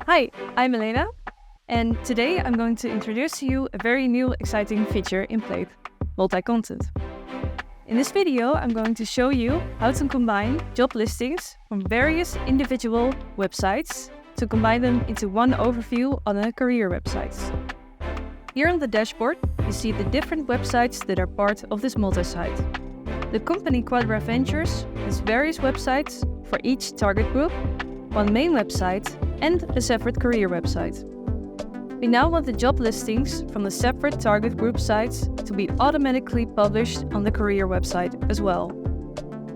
Hi, I'm Elena, and today I'm going to introduce to you a very new exciting feature in Plate, multi-content. In this video, I'm going to show you how to combine job listings from various individual websites to combine them into one overview on a career website. Here on the dashboard, you see the different websites that are part of this multi-site. The company Quadra Ventures has various websites for each target group, one main website, and a separate career website. We now want the job listings from the separate target group sites to be automatically published on the career website as well.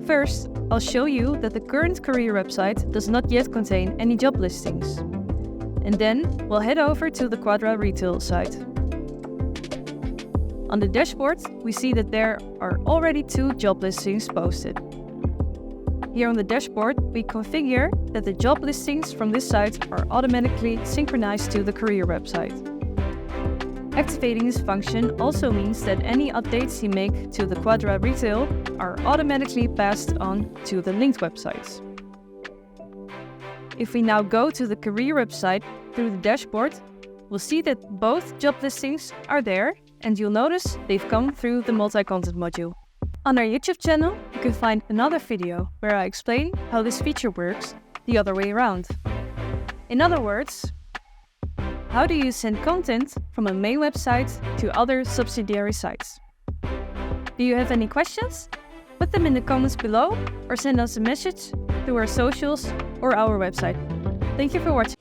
First, I'll show you that the current career website does not yet contain any job listings. And then we'll head over to the Quadra retail site. On the dashboard, we see that there are already 2 job listings posted. Here on the dashboard, we configure that the job listings from this site are automatically synchronized to the career website. Activating this function also means that any updates you make to the Quadra retail are automatically passed on to the linked websites. If we now go to the career website through the dashboard, we'll see that both job listings are there, and you'll notice they've come through the multi-content module. On our YouTube channel, you can find another video where I explain how this feature works the other way around. In other words, how do you send content from a main website to other subsidiary sites? Do you have any questions? Put them in the comments below or send us a message through our socials or our website. Thank you for watching.